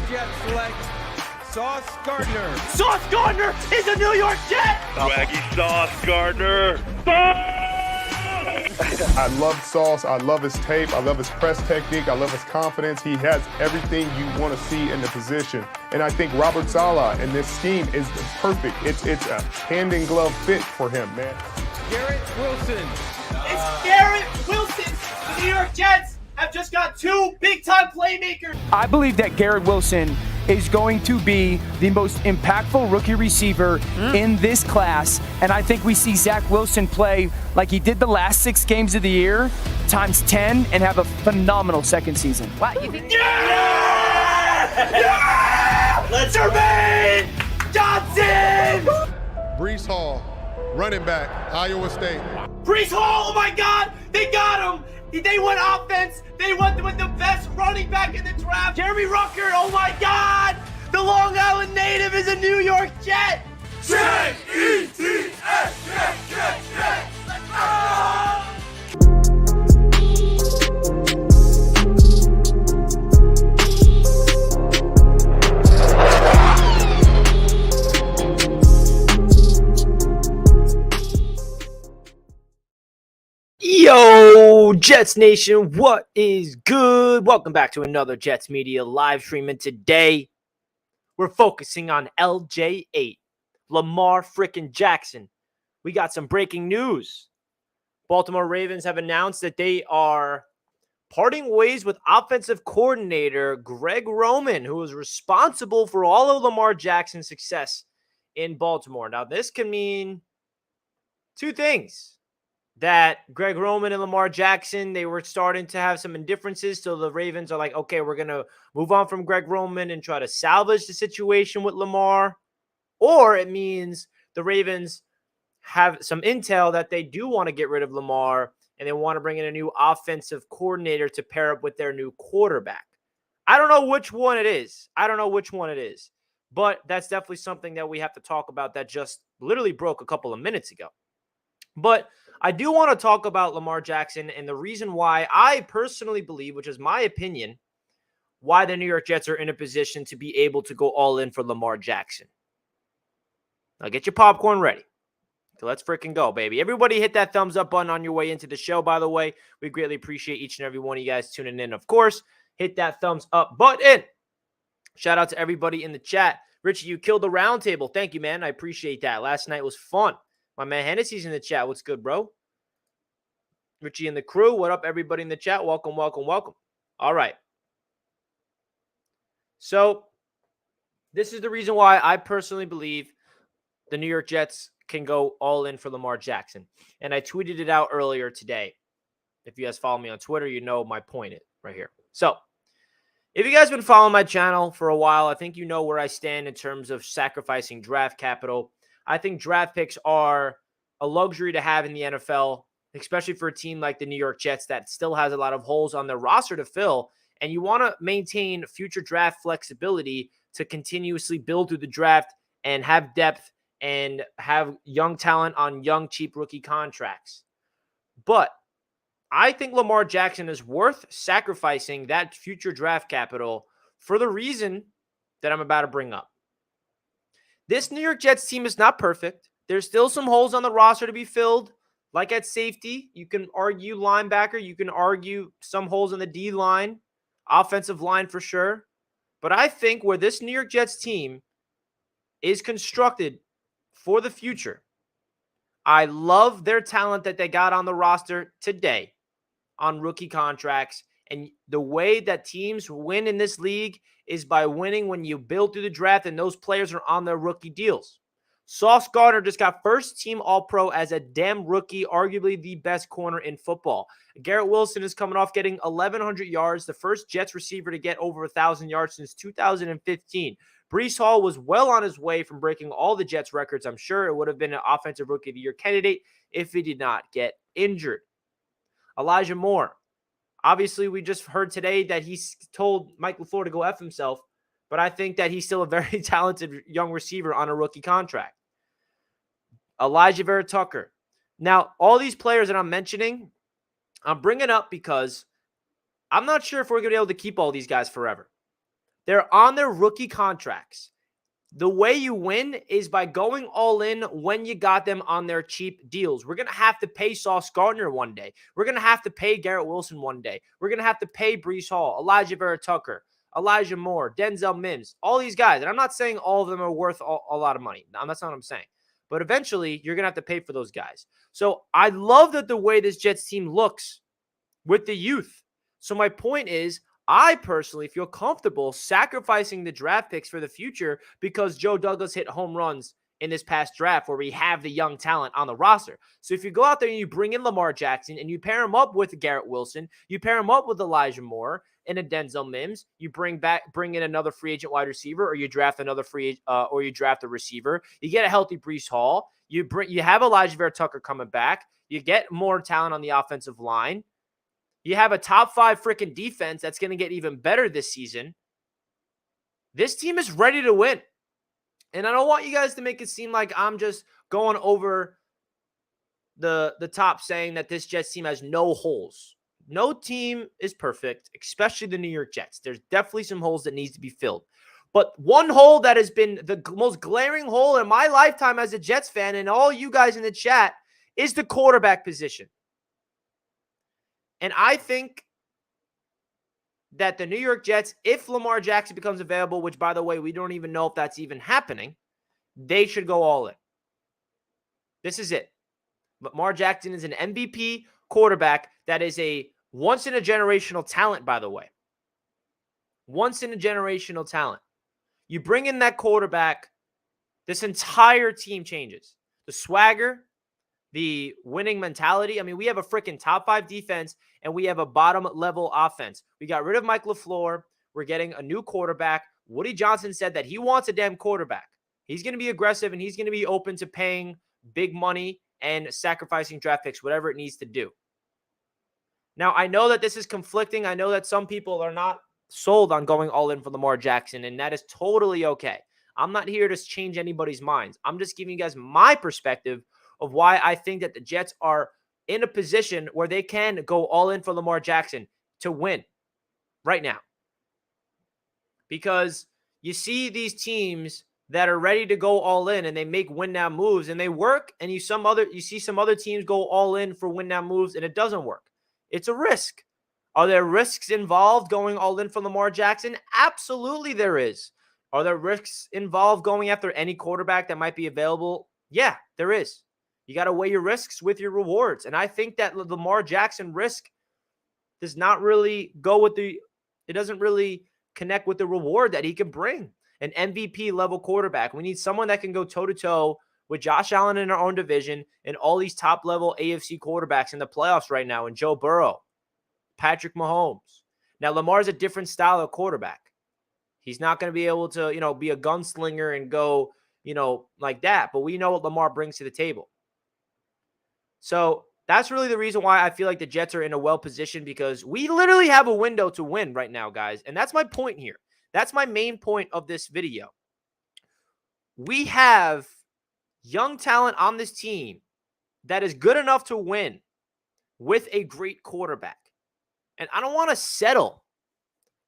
Jets select Sauce Gardner. Sauce Gardner is a New York Jet! Swaggy Sauce Gardner. I love Sauce. I love his tape. I love his press technique. I love his confidence. He has everything you want to see in the position. And I think Robert Saleh in this scheme is perfect. It's a hand-in-glove fit for him, man. Garrett Wilson. It's Garrett Wilson! The New York Jets have just got two big-time playmakers! I believe that Garrett Wilson is going to be the most impactful rookie receiver in this class. And I think we see Zach Wilson play like he did the last 6 games of the year, times 10, and have a phenomenal second season. Wow, you think? Yeah! Let's Jermaine Johnson! Brees Hall, running back, Iowa State. Brees Hall, oh my God, they got him! They went offense. They went with the best running back in the draft. Jeremy Rucker, oh my God! The Long Island native is a New York Jet! J-E-T-S, Jet! Let's go! Yo, Jets Nation, what is good? Welcome back to another Jets Media live stream, and today we're focusing on LJ8, Lamar frickin' Jackson. We got some breaking news. Baltimore Ravens have announced that they are parting ways with offensive coordinator Greg Roman, who was responsible for all of Lamar Jackson's success in Baltimore. Now, this can mean two things. That Greg Roman and Lamar Jackson, they were starting to have some indifferences. So the Ravens are like, okay, we're going to move on from Greg Roman and try to salvage the situation with Lamar. Or it means the Ravens have some intel that they do want to get rid of Lamar and they want to bring in a new offensive coordinator to pair up with their new quarterback. I don't know which one it is. But that's definitely something that we have to talk about that just literally broke a couple of minutes ago. But I do want to talk about Lamar Jackson and the reason why I personally believe, which is my opinion, why the New York Jets are in a position to be able to go all in for Lamar Jackson. Now get your popcorn ready. So let's freaking go, baby. Everybody hit that thumbs up button on your way into the show, by the way. We greatly appreciate each and every one of you guys tuning in, of course. Hit that thumbs up button. Shout out to everybody in the chat. Richie, you killed the round table. Thank you, man. I appreciate that. Last night was fun. My man Hennessy's in the chat. What's good, bro? Richie and the crew. What up, everybody in the chat? Welcome. All right. So this is the reason why I personally believe the New York Jets can go all in for Lamar Jackson. And I tweeted it out earlier today. If you guys follow me on Twitter, you know my point right here. So if you guys been following my channel for a while, I think you know where I stand in terms of sacrificing draft capital. I think draft picks are a luxury to have in the NFL, especially for a team like the New York Jets that still has a lot of holes on their roster to fill. And you want to maintain future draft flexibility to continuously build through the draft and have depth and have young talent on young, cheap rookie contracts. But I think Lamar Jackson is worth sacrificing that future draft capital for the reason that I'm about to bring up. This New York Jets team is not perfect. There's still some holes on the roster to be filled. Like at safety, you can argue linebacker. You can argue some holes in the D line, offensive line for sure. But I think where this New York Jets team is constructed for the future, I love their talent that they got on the roster today on rookie contracts. And the way that teams win in this league is by winning when you build through the draft and those players are on their rookie deals. Sauce Gardner just got first-team All-Pro as a damn rookie, arguably the best corner in football. Garrett Wilson is coming off getting 1,100 yards, the first Jets receiver to get over 1,000 yards since 2015. Brees Hall was well on his way from breaking all the Jets records. I'm sure it would have been an Offensive Rookie of the Year candidate if he did not get injured. Elijah Moore. Obviously, we just heard today that he's told Mike LaFleur to go F himself, but I think that he's still a very talented young receiver on a rookie contract. Elijah Vera Tucker. Now, all these players that I'm mentioning, I'm bringing up because I'm not sure if we're going to be able to keep all these guys forever. They're on their rookie contracts. The way you win is by going all in when you got them on their cheap deals. We're going to have to pay Sauce Gardner one day. We're going to have to pay Garrett Wilson one day. We're going to have to pay Breece Hall, Elijah Vera Tucker, Elijah Moore, Denzel Mims, all these guys. And I'm not saying all of them are worth a lot of money. No, that's not what I'm saying. But eventually, you're going to have to pay for those guys. So I love that the way this Jets team looks with the youth. So my point is, I personally feel comfortable sacrificing the draft picks for the future because Joe Douglas hit home runs in this past draft where we have the young talent on the roster. So if you go out there and you bring in Lamar Jackson and you pair him up with Garrett Wilson, you pair him up with Elijah Moore and a Denzel Mims, you bring in another free agent wide receiver, or you draft another or you draft a receiver. You get a healthy Breece Hall. You have Elijah Vera Tucker coming back. You get more talent on the offensive line. You have a top 5 freaking defense that's going to get even better this season. This team is ready to win. And I don't want you guys to make it seem like I'm just going over the top saying that this Jets team has no holes. No team is perfect, especially the New York Jets. There's definitely some holes that needs to be filled. But one hole that has been the most glaring hole in my lifetime as a Jets fan, and all you guys in the chat, is the quarterback position. And I think that the New York Jets, if Lamar Jackson becomes available, which, by the way, we don't even know if that's even happening, they should go all in. This is it. Lamar Jackson is an MVP quarterback that is a once-in-a-generational talent, by the way. Once-in-a-generational talent. You bring in that quarterback, this entire team changes. The swagger, the winning mentality. I mean, we have a freaking top 5 defense and we have a bottom level offense. We got rid of Mike LaFleur. We're getting a new quarterback. Woody Johnson said that he wants a damn quarterback. He's going to be aggressive and he's going to be open to paying big money and sacrificing draft picks, whatever it needs to do. Now, I know that this is conflicting. I know that some people are not sold on going all in for Lamar Jackson, and that is totally okay. I'm not here to change anybody's minds. I'm just giving you guys my perspective of why I think that the Jets are in a position where they can go all in for Lamar Jackson to win right now. Because you see these teams that are ready to go all in and they make win now moves and they work, and you see some other teams go all in for win now moves and it doesn't work. It's a risk. Are there risks involved going all in for Lamar Jackson? Absolutely there is. Are there risks involved going after any quarterback that might be available? Yeah, there is. You got to weigh your risks with your rewards. And I think that the Lamar Jackson risk does not really it doesn't really connect with the reward that he can bring. An MVP level quarterback. We need someone that can go toe to toe with Josh Allen in our own division and all these top level AFC quarterbacks in the playoffs right now, and Joe Burrow, Patrick Mahomes. Now, Lamar's a different style of quarterback. He's not going to be able to, be a gunslinger and go, like that. But we know what Lamar brings to the table. So that's really the reason why I feel like the Jets are in a well position, because we literally have a window to win right now, guys. And that's my point here. That's my main point of this video. We have young talent on this team that is good enough to win with a great quarterback. And I don't want to settle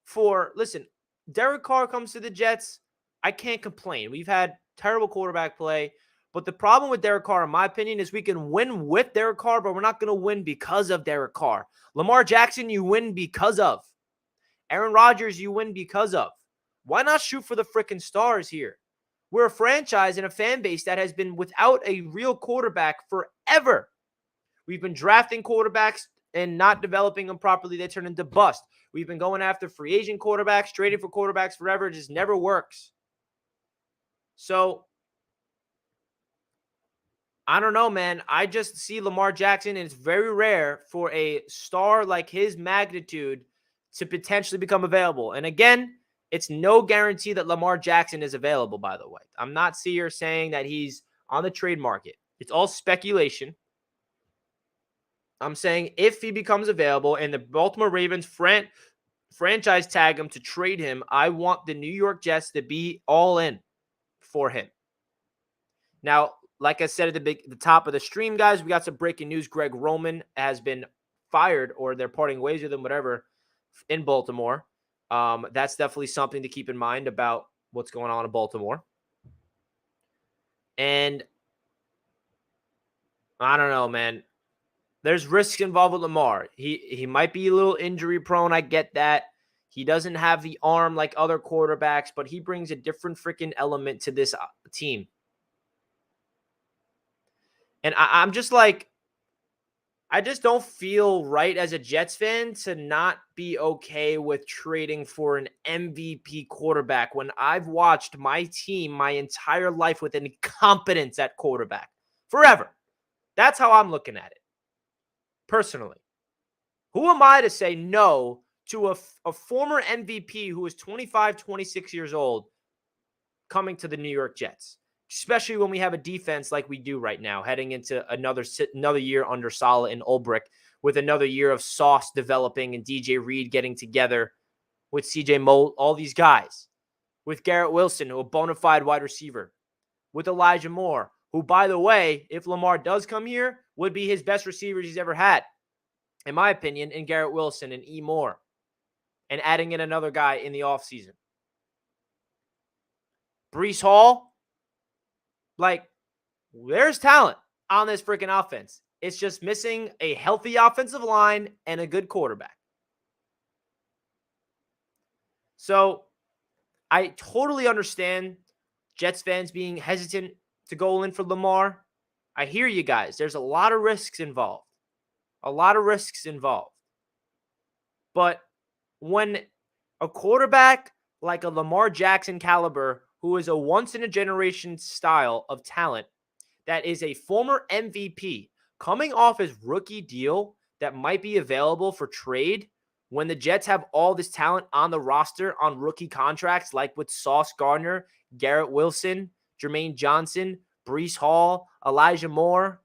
for, listen, Derek Carr comes to the Jets. I can't complain. We've had terrible quarterback play. But the problem with Derek Carr, in my opinion, is we can win with Derek Carr, but we're not going to win because of Derek Carr. Lamar Jackson, you win because of. Aaron Rodgers, you win because of. Why not shoot for the freaking stars here? We're a franchise and a fan base that has been without a real quarterback forever. We've been drafting quarterbacks and not developing them properly. They turn into bust. We've been going after free agent quarterbacks, trading for quarterbacks forever. It just never works. So, I don't know, man. I just see Lamar Jackson, and it's very rare for a star like his magnitude to potentially become available. And again, it's no guarantee that Lamar Jackson is available, by the way. I'm not here saying that he's on the trade market. It's all speculation. I'm saying if he becomes available and the Baltimore Ravens franchise tag him to trade him, I want the New York Jets to be all in for him. Now, like I said at the top of the stream, guys, we got some breaking news. Greg Roman has been fired, or they're parting ways with him, whatever, in Baltimore. That's definitely something to keep in mind about what's going on in Baltimore. And I don't know, man. There's risks involved with Lamar. He might be a little injury prone. I get that. He doesn't have the arm like other quarterbacks, but he brings a different freaking element to this team. And I'm just like, I just don't feel right as a Jets fan to not be okay with trading for an MVP quarterback when I've watched my team my entire life with incompetence at quarterback forever. That's how I'm looking at it. Personally, who am I to say no to a former MVP who is 25, 26 years old coming to the New York Jets, especially when we have a defense like we do right now, heading into another year under Saleh and Ulbrich, with another year of Sauce developing and DJ Reed getting together with CJ Moe, all these guys, with Garrett Wilson, who a bona fide wide receiver, with Elijah Moore, who, by the way, if Lamar does come here, would be his best receiver he's ever had, in my opinion, in Garrett Wilson and E. Moore, and adding in another guy in the offseason. Breece Hall, like, there's talent on this freaking offense. It's just missing a healthy offensive line and a good quarterback. So I totally understand Jets fans being hesitant to go in for Lamar. I hear you guys. There's a lot of risks involved. But when a quarterback like a Lamar Jackson caliber, who is a once-in-a-generation style of talent, that is a former MVP, coming off his rookie deal that might be available for trade, when the Jets have all this talent on the roster on rookie contracts, like with Sauce Gardner, Garrett Wilson, Jermaine Johnson, Breece Hall, Elijah Moore,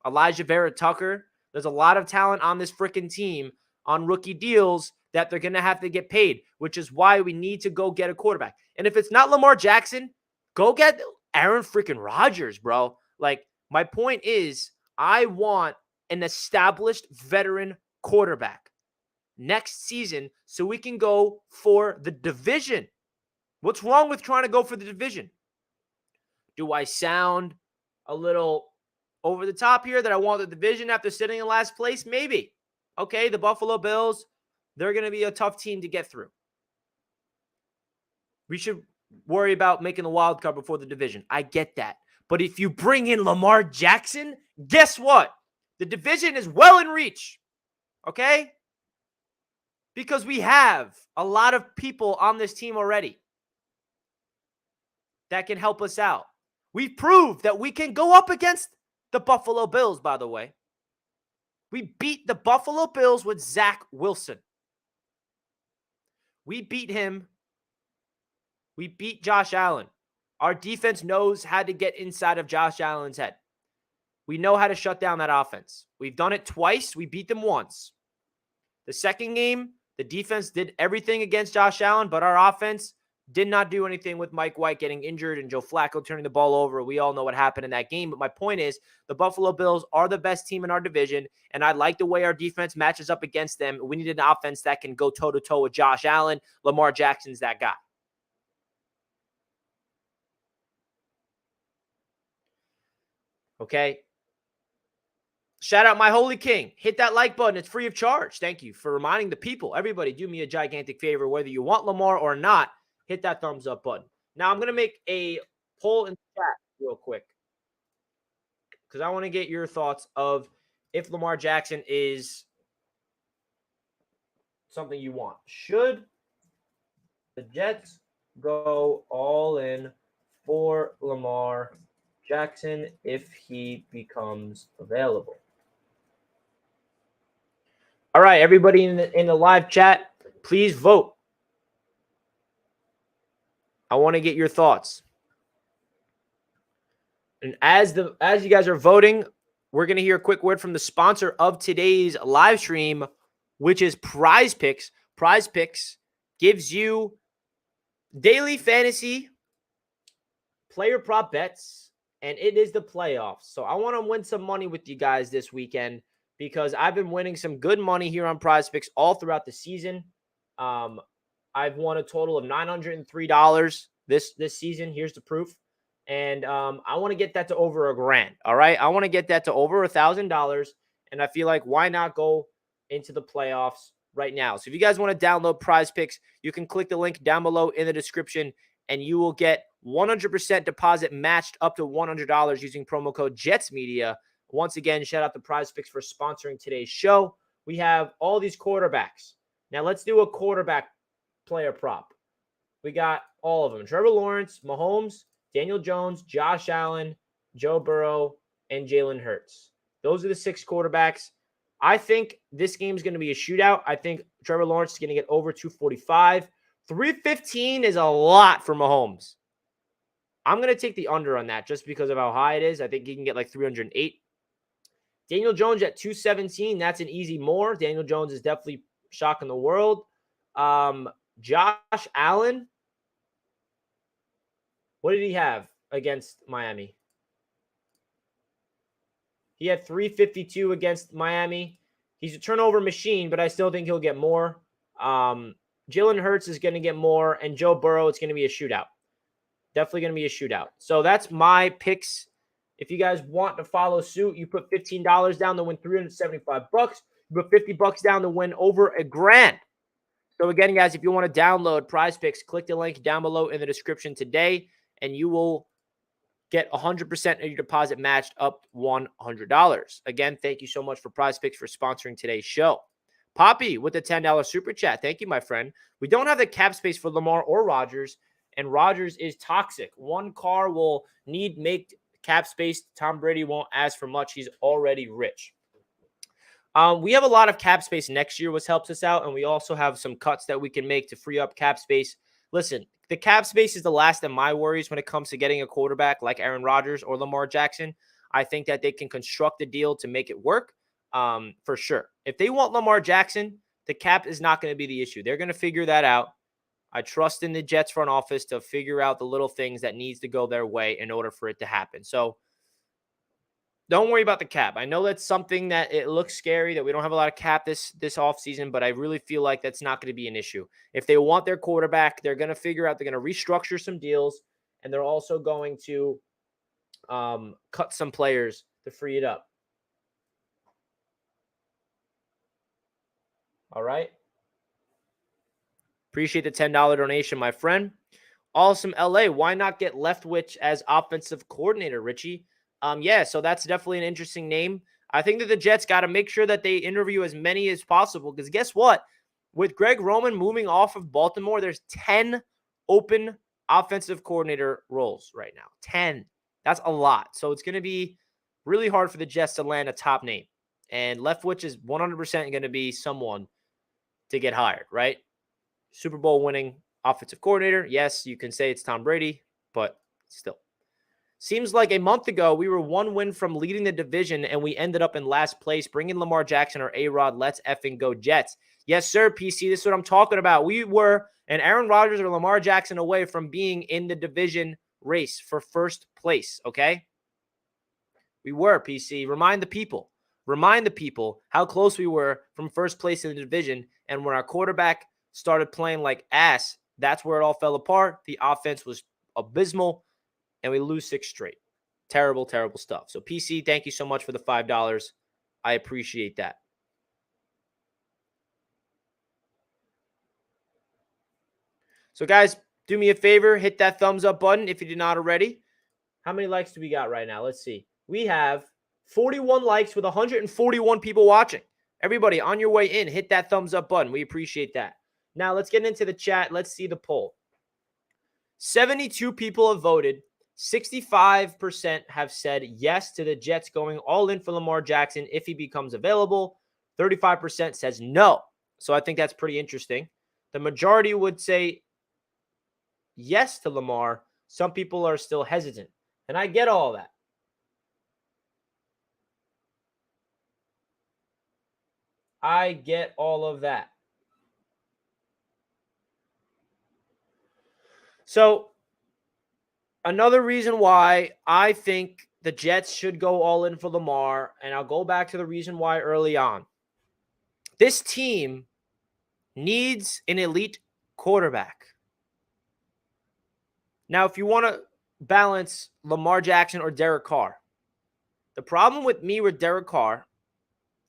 Elijah Vera Tucker. There's a lot of talent on this freaking team on rookie deals that they're going to have to get paid, which is why we need to go get a quarterback. And if it's not Lamar Jackson, go get Aaron freaking Rodgers, bro. Like, my point is, I want an established veteran quarterback next season so we can go for the division. What's wrong with trying to go for the division? Do I sound a little over the top here that I want the division after sitting in last place? Maybe. Okay, the Buffalo Bills, they're going to be a tough team to get through. We should worry about making the wild card before the division. I get that. But if you bring in Lamar Jackson, guess what? The division is well in reach. Okay? Because we have a lot of people on this team already that can help us out. We've proved that we can go up against the Buffalo Bills, by the way. We beat the Buffalo Bills with Zach Wilson. We beat him. We beat Josh Allen. Our defense knows how to get inside of Josh Allen's head. We know how to shut down that offense. We've done it twice. We beat them once. The second game, the defense did everything against Josh Allen, but our offense did not do anything with Mike White getting injured and Joe Flacco turning the ball over. We all know what happened in that game. But my point is, the Buffalo Bills are the best team in our division, and I like the way our defense matches up against them. We need an offense that can go toe-to-toe with Josh Allen. Lamar Jackson's that guy. Okay? Shout out my holy king. Hit that like button. It's free of charge. Thank you for reminding the people. Everybody, do me a gigantic favor. Whether you want Lamar or not, hit that thumbs up button. Now, I'm going to make a poll in the chat real quick, because I want to get your thoughts of if Lamar Jackson is something you want. Should the Jets go all in for Lamar Jackson if he becomes available? All right, everybody in the live chat, please vote. I want to get your thoughts. And as you guys are voting, we're going to hear a quick word from the sponsor of today's live stream, which is Prize Picks. Prize Picks gives you daily fantasy player prop bets, and it is the playoffs. So I want to win some money with you guys this weekend, because I've been winning some good money here on Prize Picks all throughout the season. I've won a total of $903 this season. Here's the proof. And I want to get that to over $1,000. All right. I want to get that to over $1,000. And I feel like why not go into the playoffs right now? So if you guys want to download Prize Picks, you can click the link down below in the description and you will get 100% deposit matched up to $100 using promo code JETSMedia. Once again, shout out to Prize Picks for sponsoring today's show. We have all these quarterbacks. Now let's do a quarterback player prop. We got all of them. Trevor Lawrence, Mahomes, Daniel Jones, Josh Allen, Joe Burrow, and Jalen Hurts. Those are the 6 quarterbacks. I think this game is going to be a shootout. I think Trevor Lawrence is going to get over 245. 315 is a lot for Mahomes. I'm going to take the under on that just because of how high it is. I think he can get like 308. Daniel Jones at 217. That's an easy more. Daniel Jones is definitely shocking the world. Josh Allen. What did he have against Miami? He had 352 against Miami. He's a turnover machine, but I still think he'll get more. Jalen Hurts is going to get more, and Joe Burrow, it's going to be a shootout. Definitely going to be a shootout. So that's my picks. If you guys want to follow suit, you put $15 down to win $375. You put $50 down to win over $1,000. So again, guys, if you want to download Prize Picks, click the link down below in the description today, and you will get 100% of your deposit matched up $100. Again, thank you so much for Prize Picks for sponsoring today's show. Poppy with the $10 super chat. Thank you, my friend. We don't have the cap space for Lamar or Rodgers, and Rodgers is toxic. One Carr will make cap space. Tom Brady won't ask for much. He's already rich. We have a lot of cap space next year, which helps us out, and we also have some cuts that we can make to free up cap space. Listen, the cap space is the last of my worries when it comes to getting a quarterback like Aaron Rodgers or Lamar Jackson. I think that they can construct a deal to make it work for sure. If they want Lamar Jackson, the cap is not going to be the issue. They're going to figure that out. I trust in the Jets front office to figure out the little things that needs to go their way in order for it to happen. So don't worry about the cap. I know that's something that it looks scary that we don't have a lot of cap this offseason, but I really feel like that's not going to be an issue. If they want their quarterback, they're going to figure out, they're going to restructure some deals, and they're also going to cut some players to free it up. All right. Appreciate the $10 donation, my friend. Awesome LA. Why not get Leftwich as offensive coordinator, Richie? Yeah, so that's definitely an interesting name. I think that the Jets got to make sure that they interview as many as possible because guess what? With Greg Roman moving off of Baltimore, there's 10 open offensive coordinator roles right now. 10. That's a lot. So it's going to be really hard for the Jets to land a top name. And Leftwich is 100% going to be someone to get hired, right? Super Bowl winning offensive coordinator. Yes, you can say it's Tom Brady, but still. Seems like a month ago, we were 1 win from leading the division, and we ended up in last place. Bring in Lamar Jackson or A-Rod. Let's effing go Jets. Yes, sir, PC. This is what I'm talking about. We were an Aaron Rodgers or Lamar Jackson away from being in the division race for first place, okay? We were, PC. Remind the people how close we were from first place in the division, and when our quarterback started playing like ass, that's where it all fell apart. The offense was abysmal, and we lose 6 straight. Terrible, terrible stuff. So, PC, thank you so much for the $5. I appreciate that. So, guys, do me a favor. Hit that thumbs up button if you did not already. How many likes do we got right now? Let's see. We have 41 likes with 141 people watching. Everybody, on your way in, hit that thumbs up button. We appreciate that. Now, let's get into the chat. Let's see the poll. 72 people have voted. 65% have said yes to the Jets going all in for Lamar Jackson if he becomes available. 35% says no. So I think that's pretty interesting. The majority would say yes to Lamar. Some people are still hesitant. And I get all that. I get all of that. So, another reason why I think the Jets should go all in for Lamar, and I'll go back to the reason why early on. This team needs an elite quarterback. Now, if you want to balance Lamar Jackson or Derek Carr, the problem with Derek Carr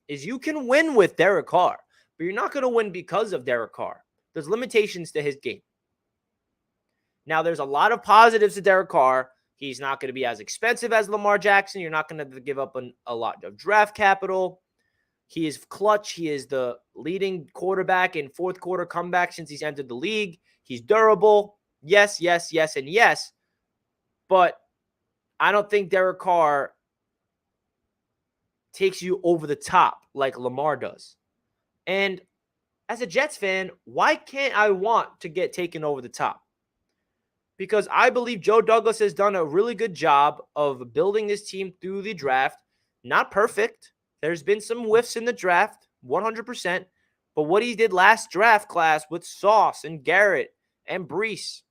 is you can win with Derek Carr, but you're not going to win because of Derek Carr. There's limitations to his game. Now, there's a lot of positives to Derek Carr. He's not going to be as expensive as Lamar Jackson. You're not going to give up a lot of draft capital. He is clutch. He is the leading quarterback in fourth quarter comeback since he's entered the league. He's durable. Yes, yes, yes, and yes. But I don't think Derek Carr takes you over the top like Lamar does. And as a Jets fan, why can't I want to get taken over the top? Because I believe Joe Douglas has done a really good job of building this team through the draft. Not perfect. There's been some whiffs in the draft, 100%. But what he did last draft class with Sauce and Garrett and Brees,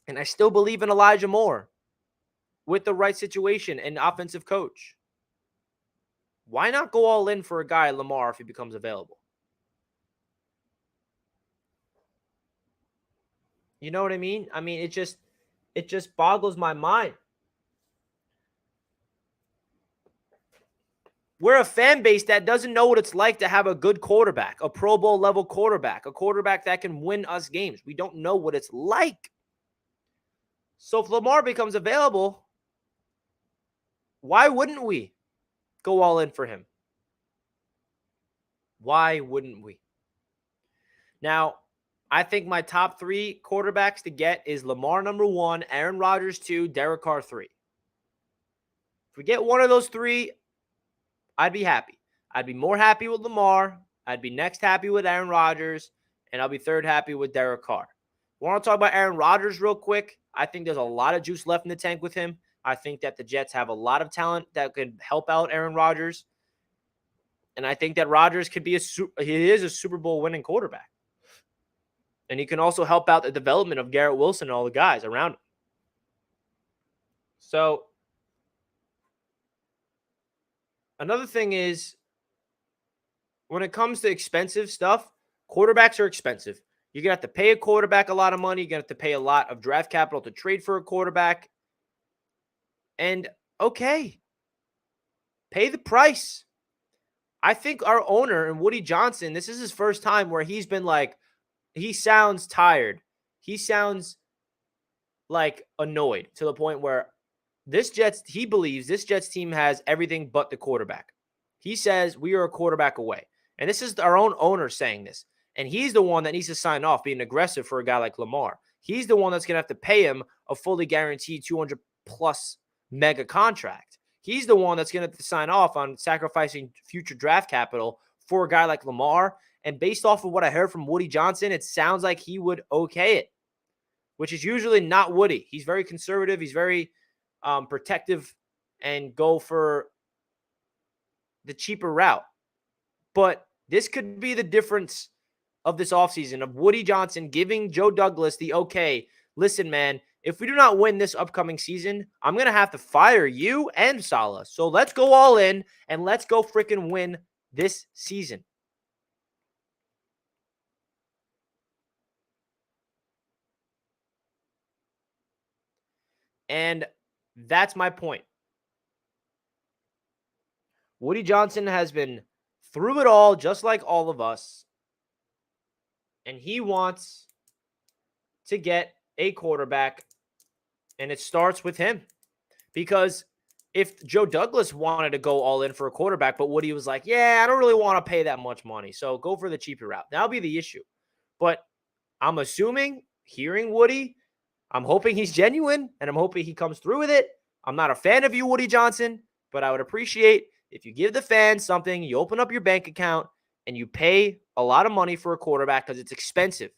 and I still believe in Elijah Moore with the right situation and offensive coach. Why not go all in for a guy, Lamar, if he becomes available? You know what I mean? I mean, it just boggles my mind. We're a fan base that doesn't know what it's like to have a good quarterback, a Pro Bowl level quarterback, a quarterback that can win us games. We don't know what it's like. So if Lamar becomes available, why wouldn't we go all in for him? Why wouldn't we? Now, I think my top 3 quarterbacks to get is Lamar number 1, Aaron Rodgers 2, Derek Carr 3. If we get one of those 3, I'd be happy. I'd be more happy with Lamar. I'd be next happy with Aaron Rodgers. And I'll be third happy with Derek Carr. We want to talk about Aaron Rodgers real quick. I think there's a lot of juice left in the tank with him. I think that the Jets have a lot of talent that could help out Aaron Rodgers. And I think that Rodgers could be he is a Super Bowl winning quarterback. And he can also help out the development of Garrett Wilson and all the guys around him. So, another thing is, when it comes to expensive stuff, quarterbacks are expensive. You're going to have to pay a quarterback a lot of money. You're going to have to pay a lot of draft capital to trade for a quarterback. And, okay, pay the price. I think our owner, and Woody Johnson, this is his first time where he's been like, he sounds tired. He sounds like annoyed to the point where he believes this Jets team has everything but the quarterback. He says we are a quarterback away. And this is our own owner saying this. And he's the one that needs to sign off being aggressive for a guy like Lamar. He's the one that's going to have to pay him a fully guaranteed 200-plus mega contract. He's the one that's going to have to sign off on sacrificing future draft capital for a guy like Lamar. And based off of what I heard from Woody Johnson, it sounds like he would okay it, which is usually not Woody. He's very conservative. He's very protective and go for the cheaper route. But this could be the difference of this offseason of Woody Johnson giving Joe Douglas the okay. Listen, man, if we do not win this upcoming season, I'm going to have to fire you and Saleh. So let's go all in and let's go freaking win this season. And that's my point. Woody Johnson has been through it all, just like all of us. And he wants to get a quarterback, and it starts with him. Because if Joe Douglas wanted to go all in for a quarterback, but Woody was like, yeah, I don't really want to pay that much money, so go for the cheaper route. That'll be the issue. But I'm assuming, hearing Woody, I'm hoping he's genuine, and I'm hoping he comes through with it. I'm not a fan of you, Woody Johnson, but I would appreciate if you give the fans something, you open up your bank account, and you pay a lot of money for a quarterback because it's expensive.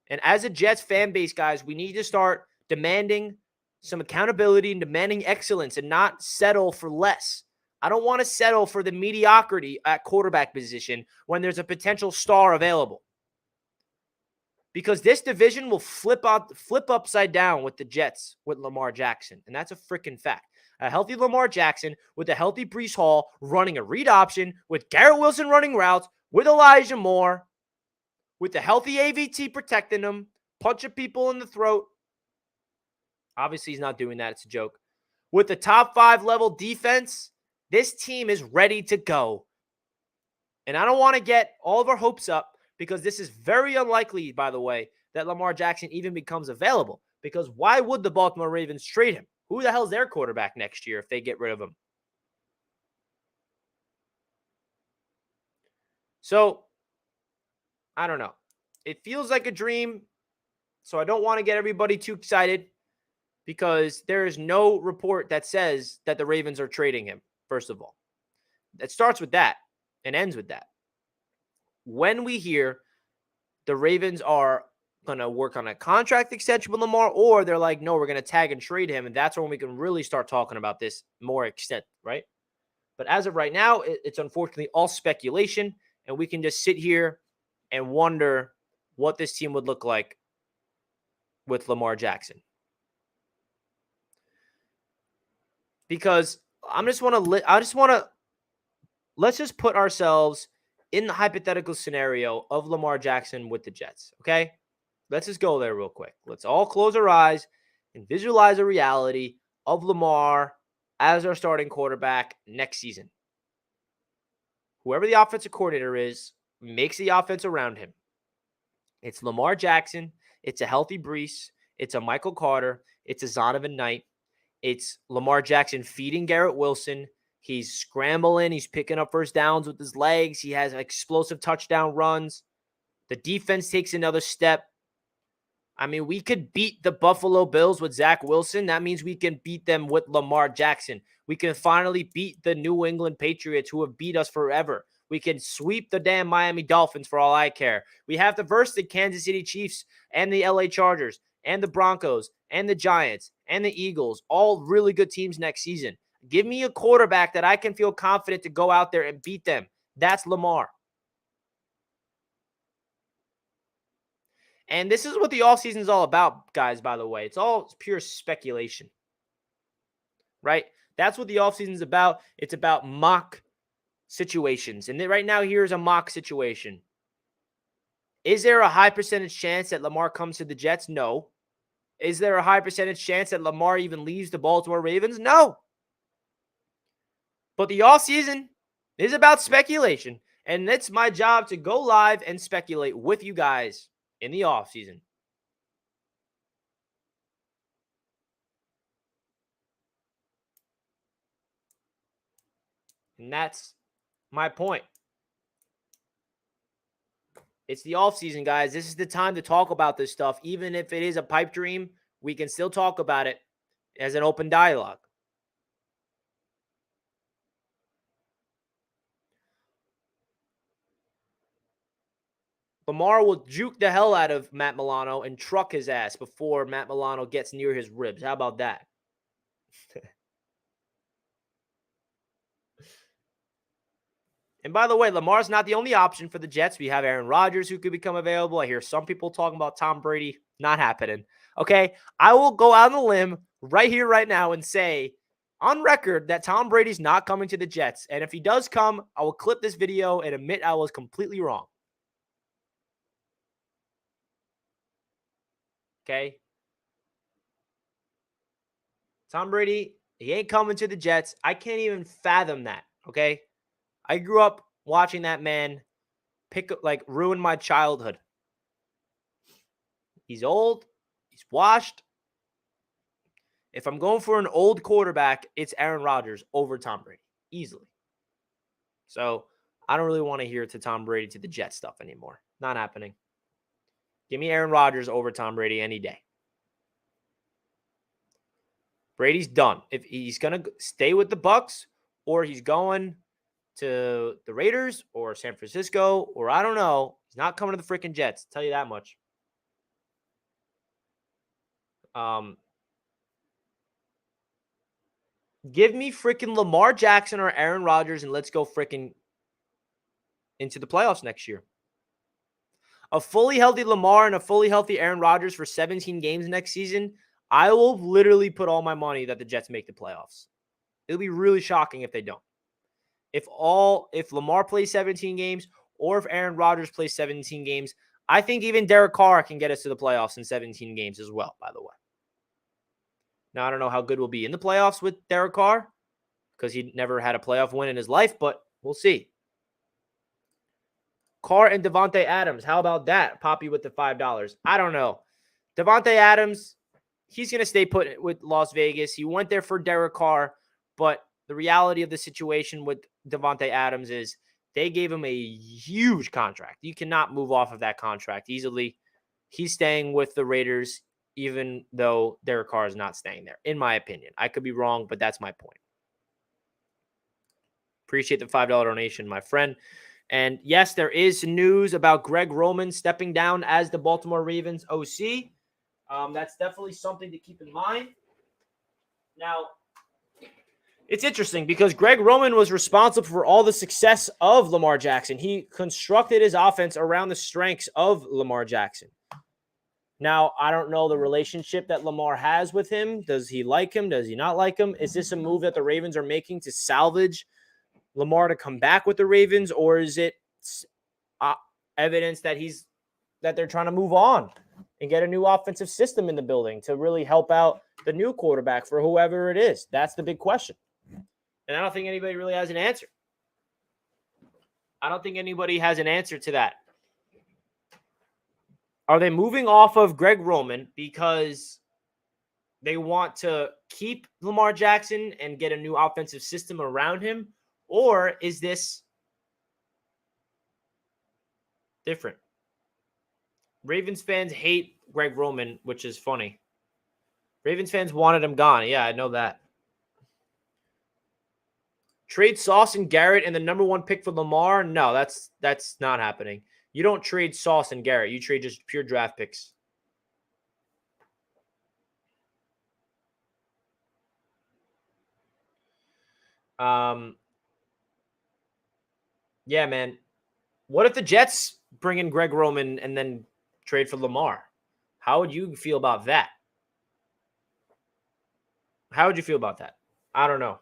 And as a Jets fan base, guys, we need to start demanding some accountability and demanding excellence and not settle for less. I don't want to settle for the mediocrity at quarterback position when there's a potential star available. Because this division will flip upside down with the Jets with Lamar Jackson. And that's a freaking fact. A healthy Lamar Jackson with a healthy Brees Hall running a read option with Garrett Wilson running routes with Elijah Moore. with the healthy AVT protecting him, punching people in the throat. Obviously, he's not doing that. It's a joke. With the top 5 level defense, this team is ready to go. And I don't want to get all of our hopes up because this is very unlikely, by the way, that Lamar Jackson even becomes available. Because why would the Baltimore Ravens trade him? Who the hell's their quarterback next year if they get rid of him? So, I don't know. It feels like a dream, so I don't want to get everybody too excited because there is no report that says that the Ravens are trading him, first of all. It starts with that and ends with that. When we hear the Ravens are going to work on a contract extension with Lamar, or they're like, no, we're going to tag and trade him, and that's when we can really start talking about this more extent, right? But as of right now, it's unfortunately all speculation, and we can just sit here and wonder what this team would look like with Lamar Jackson. Because let's just put ourselves in the hypothetical scenario of Lamar Jackson with the Jets, okay? Let's just go there real quick. Let's all close our eyes and visualize a reality of Lamar as our starting quarterback next season. Whoever the offensive coordinator is makes the offense around him. It's Lamar Jackson. It's a healthy Brees. It's a Michael Carter. It's a Zonovan Knight. It's Lamar Jackson feeding Garrett Wilson. He's scrambling. He's picking up first downs with his legs. He has explosive touchdown runs. The defense takes another step. I mean, we could beat the Buffalo Bills with Zach Wilson. That means we can beat them with Lamar Jackson. We can finally beat the New England Patriots who have beat us forever. We can sweep the damn Miami Dolphins for all I care. We have to verse the Kansas City Chiefs and the LA Chargers and the Broncos and the Giants and the Eagles, all really good teams next season. Give me a quarterback that I can feel confident to go out there and beat them. That's Lamar. And this is what the offseason is all about, guys, by the way. It's all pure speculation, right? That's what the offseason is about. It's about mock situations. And right now, here's a mock situation. Is there a high percentage chance that Lamar comes to the Jets? No. Is there a high percentage chance that Lamar even leaves the Baltimore Ravens? No. But the offseason is about speculation. And it's my job to go live and speculate with you guys in the offseason. And that's my point. It's the offseason, guys. This is the time to talk about this stuff. Even if it is a pipe dream, we can still talk about it as an open dialogue. Lamar will juke the hell out of Matt Milano and truck his ass before Matt Milano gets near his ribs. How about that? And by the way, Lamar's not the only option for the Jets. We have Aaron Rodgers who could become available. I hear some people talking about Tom Brady. Not happening. Okay? I will go out on a limb right here, right now, and say on record that Tom Brady's not coming to the Jets. And if he does come, I will clip this video and admit I was completely wrong. Okay? Tom Brady, he ain't coming to the Jets. I can't even fathom that. Okay? I grew up watching that man ruin my childhood. He's old. He's washed. If I'm going for an old quarterback, it's Aaron Rodgers over Tom Brady. Easily. So, I don't really want to hear to Tom Brady to the Jets stuff anymore. Not happening. Give me Aaron Rodgers over Tom Brady any day. Brady's done. If he's going to stay with the Bucs or he's going to the Raiders or San Francisco or I don't know, he's not coming to the freaking Jets. I'll tell you that much. Give me freaking Lamar Jackson or Aaron Rodgers and let's go freaking into the playoffs next year. A fully healthy Lamar and a fully healthy Aaron Rodgers for 17 games next season, I will literally put all my money that the Jets make the playoffs. It'll be really shocking if they don't. If Lamar plays 17 games or if Aaron Rodgers plays 17 games, I think even Derek Carr can get us to the playoffs in 17 games as well, by the way. Now, I don't know how good we'll be in the playoffs with Derek Carr because he never had a playoff win in his life, but we'll see. Carr and Devontae Adams. How about that? Poppy with the $5. I don't know. Devontae Adams, he's going to stay put with Las Vegas. He went there for Derek Carr, but the reality of the situation with Devontae Adams is they gave him a huge contract. You cannot move off of that contract easily. He's staying with the Raiders, even though Derek Carr is not staying there, in my opinion. I could be wrong, but that's my point. Appreciate the $5 donation, my friend. And yes, there is news about Greg Roman stepping down as the Baltimore Ravens OC. That's definitely something to keep in mind. Now, it's interesting because Greg Roman was responsible for all the success of Lamar Jackson. He constructed his offense around the strengths of Lamar Jackson. Now, I don't know the relationship that Lamar has with him. Does he like him? Does he not like him? Is this a move that the Ravens are making to salvage Lamar to come back with the Ravens, or is it evidence that they're trying to move on and get a new offensive system in the building to really help out the new quarterback for whoever it is? That's the big question. And I don't think anybody really has an answer. I don't think anybody has an answer to that. Are they moving off of Greg Roman because they want to keep Lamar Jackson and get a new offensive system around him? Or is this different? Ravens fans hate Greg Roman, which is funny. Ravens fans wanted him gone. Yeah, I know that. Trade Sauce and Garrett and the number 1 pick for Lamar? No, that's not happening. You don't trade Sauce and Garrett. You trade just pure draft picks. Yeah, man. What if the Jets bring in Greg Roman and then trade for Lamar? How would you feel about that? How would you feel about that? I don't know.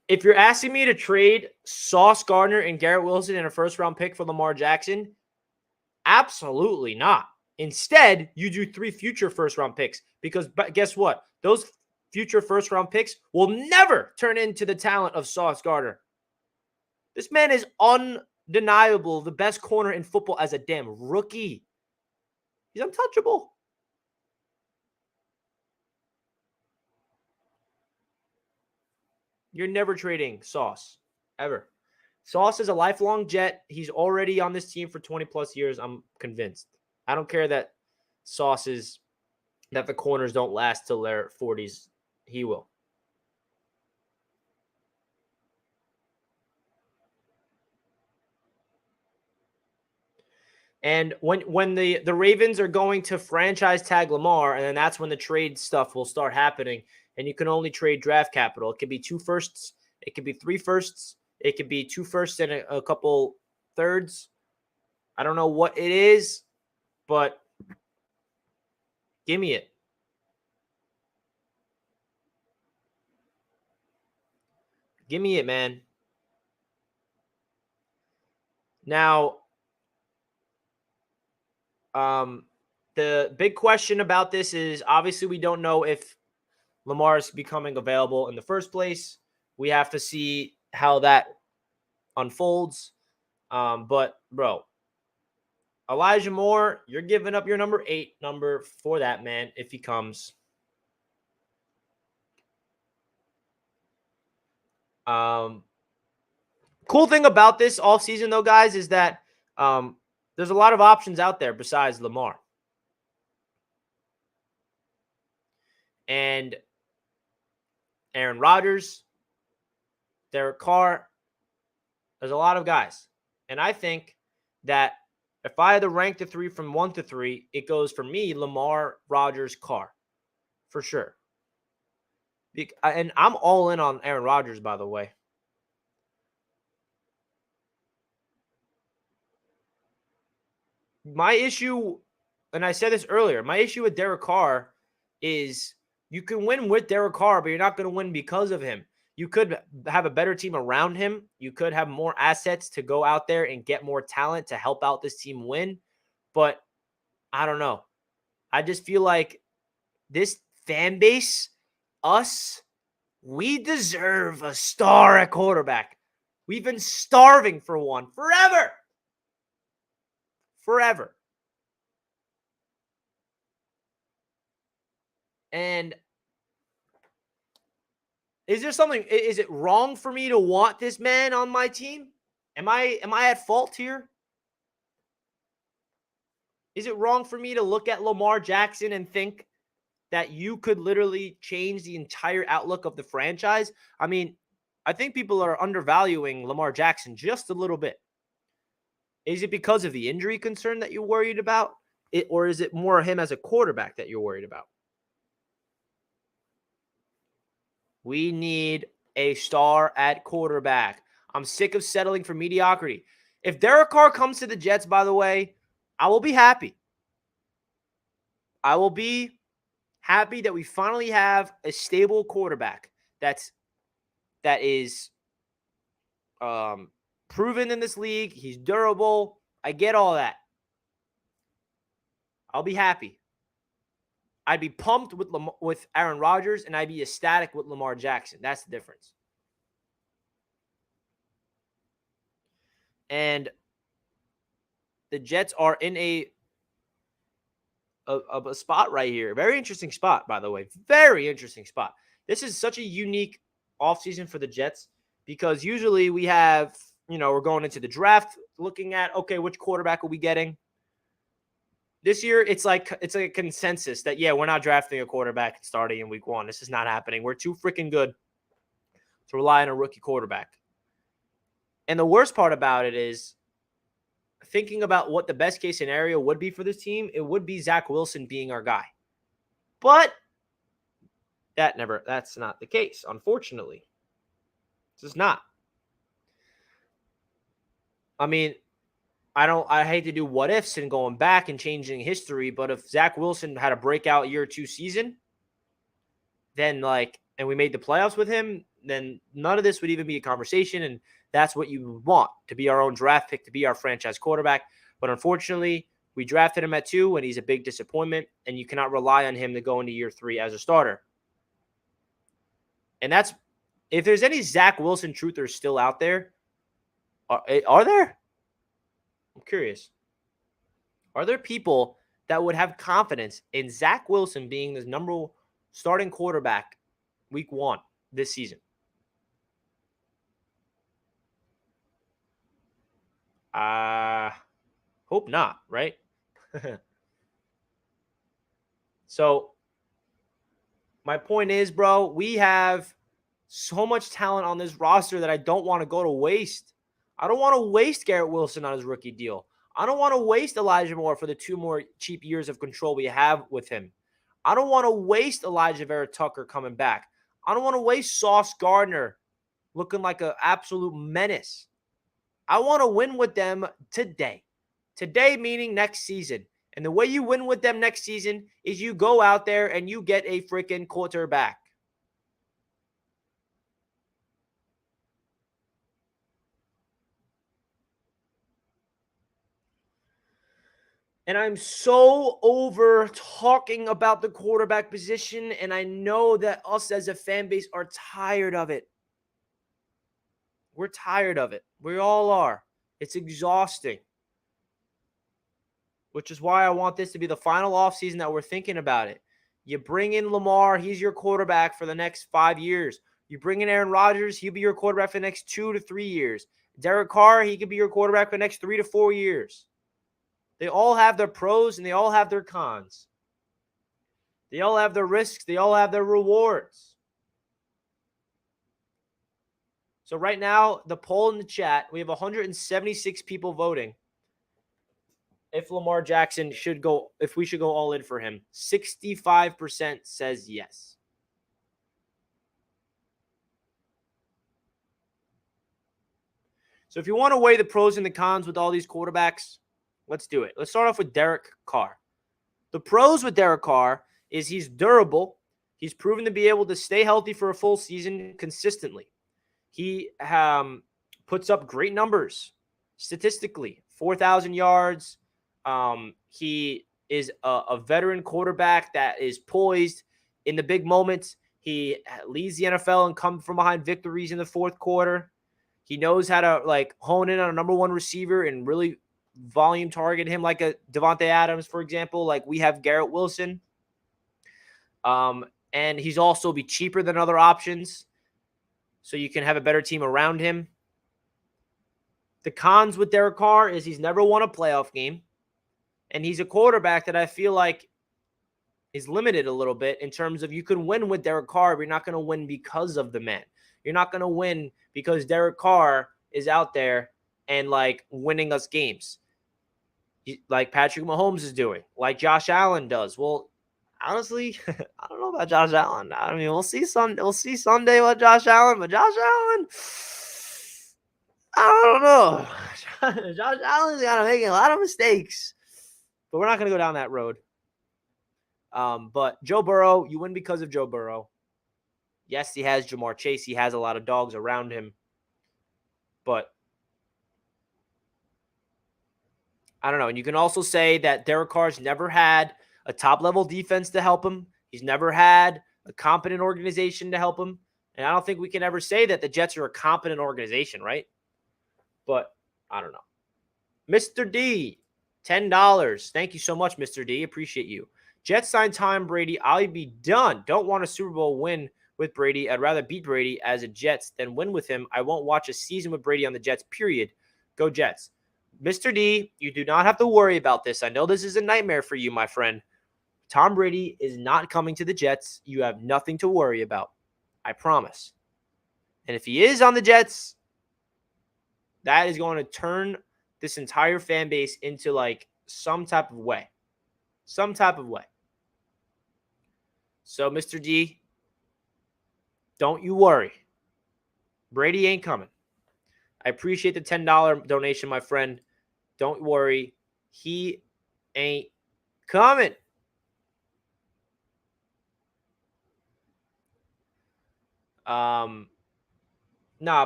If you're asking me to trade Sauce Gardner and Garrett Wilson in a first-round pick for Lamar Jackson, absolutely not. Instead, you do 3 future first-round picks because guess what? Those future first-round picks will never turn into the talent of Sauce Gardner. This man is undeniable, the best corner in football as a damn rookie. He's untouchable. You're never trading Sauce, ever. Sauce is a lifelong Jet. He's already on this team for 20-plus years, I'm convinced. I don't care that that the corners don't last till their 40s. He will. And when the Ravens are going to franchise tag Lamar, and then that's when the trade stuff will start happening, and you can only trade draft capital. It could be 2 firsts. It could be 3 firsts. It could be 2 firsts and a couple thirds. I don't know what it is, but give me it. Give me it, man. Now, the big question about this is obviously we don't know if Lamar is becoming available in the first place. We have to see how that unfolds. But, bro, Elijah Moore, you're giving up your number 8 number for that man if he comes. Cool thing about this offseason, though, guys, is that there's a lot of options out there besides Lamar. And Aaron Rodgers, Derek Carr, there's a lot of guys. And I think that if I had to rank the 3 from 1 to 3, it goes for me, Lamar, Rodgers, Carr. For sure. And I'm all in on Aaron Rodgers, by the way. My issue, and I said this earlier, my issue with Derek Carr is You can win with Derek Carr, but you're not going to win because of him. You could have a better team around him. You could have more assets to go out there and get more talent to help out this team win. But I don't know. I just feel like this fan base, us, we deserve a star at quarterback. We've been starving for one forever. Forever. And is it wrong for me to want this man on my team? Am I at fault here? Is it wrong for me to look at Lamar Jackson and think that you could literally change the entire outlook of the franchise? I mean, I think people are undervaluing Lamar Jackson just a little bit. Is it because of the injury concern that you're worried about? Or is it more him as a quarterback that you're worried about? We need a star at quarterback. I'm sick of settling for mediocrity. If Derek Carr comes to the Jets, by the way, I will be happy. I will be happy that we finally have a stable quarterback that is proven in this league. He's durable. I get all that. I'll be happy. I'd be pumped with Aaron Rodgers, and I'd be ecstatic with Lamar Jackson. That's the difference. And the Jets are in a spot right here. Very interesting spot, by the way. Very interesting spot. This is such a unique offseason for the Jets because usually we have, we're going into the draft looking at, okay, which quarterback are we getting? This year, it's like a consensus that, yeah, we're not drafting a quarterback starting in week 1. This is not happening. We're too freaking good to rely on a rookie quarterback. And the worst part about it is thinking about what the best case scenario would be for this team. It would be Zach Wilson being our guy. But that's not the case, unfortunately. This is not. I mean, I hate to do what ifs and going back and changing history, but if Zach Wilson had a breakout year 2 season, then and we made the playoffs with him, then none of this would even be a conversation. And that's what you want, to be our own draft pick, to be our franchise quarterback. But unfortunately, we drafted him at 2 and he's a big disappointment, and you cannot rely on him to go into year 3 as a starter. And that's, if there's any Zach Wilson truthers still out there, are there? I'm curious. Are there people that would have confidence in Zach Wilson being the number 1 starting quarterback week 1 this season? Hope not, right? So my point is, bro, we have so much talent on this roster that I don't want to go to waste. I don't want to waste Garrett Wilson on his rookie deal. I don't want to waste Elijah Moore for the 2 more cheap years of control we have with him. I don't want to waste Elijah Vera Tucker coming back. I don't want to waste Sauce Gardner looking like an absolute menace. I want to win with them today. Today meaning next season. And the way you win with them next season is you go out there and you get a freaking quarterback. And I'm so over talking about the quarterback position, and I know that us as a fan base are tired of it. We're tired of it. We all are. It's exhausting. Which is why I want this to be the final offseason that we're thinking about it. You bring in Lamar, he's your quarterback for the next 5 years. You bring in Aaron Rodgers, he'll be your quarterback for the next 2 to 3 years. Derek Carr, he could be your quarterback for the next 3 to 4 years. They all have their pros and they all have their cons. They all have their risks. They all have their rewards. So right now, the poll in the chat, we have 176 people voting. If Lamar Jackson if we should go all in for him, 65% says yes. So if you want to weigh the pros and the cons with all these quarterbacks, let's do it. Let's start off with Derek Carr. The pros with Derek Carr is he's durable. He's proven to be able to stay healthy for a full season consistently. He puts up great numbers statistically, 4,000 yards. He is a veteran quarterback that is poised in the big moments. He leads the NFL and come from behind victories in the fourth quarter. He knows how to hone in on a number one receiver and really volume target him like a Devontae Adams, for example. Like we have Garrett Wilson. And he's also be cheaper than other options, so you can have a better team around him. The cons with Derek Carr is he's never won a playoff game, and he's a quarterback that I feel like is limited a little bit in terms of you can win with Derek Carr, but you're not going to win because of the man. You're not going to win because Derek Carr is out there and winning us games like Patrick Mahomes is doing, like Josh Allen does. Well, honestly, I don't know about Josh Allen. I mean, we'll see Sunday what Josh Allen, but Josh Allen, I don't know. Josh Allen's got to make a lot of mistakes, but we're not going to go down that road. But Joe Burrow, you win because of Joe Burrow. Yes, he has Jamar Chase. He has a lot of dogs around him, but I don't know. And you can also say that Derek Carr's never had a top-level defense to help him. He's never had a competent organization to help him. And I don't think we can ever say that the Jets are a competent organization, right? But I don't know. Mr. D, $10. Thank you so much, Mr. D. Appreciate you. Jets sign Tom Brady. I'll be done. Don't want a Super Bowl win with Brady. I'd rather beat Brady as a Jets than win with him. I won't watch a season with Brady on the Jets, period. Go Jets. Mr. D, you do not have to worry about this. I know this is a nightmare for you, my friend. Tom Brady is not coming to the Jets. You have nothing to worry about. I promise. And if he is on the Jets, that is going to turn this entire fan base into some type of way. Some type of way. So, Mr. D, don't you worry. Brady ain't coming. I appreciate the $10 donation, my friend. Don't worry. He ain't coming. Nah,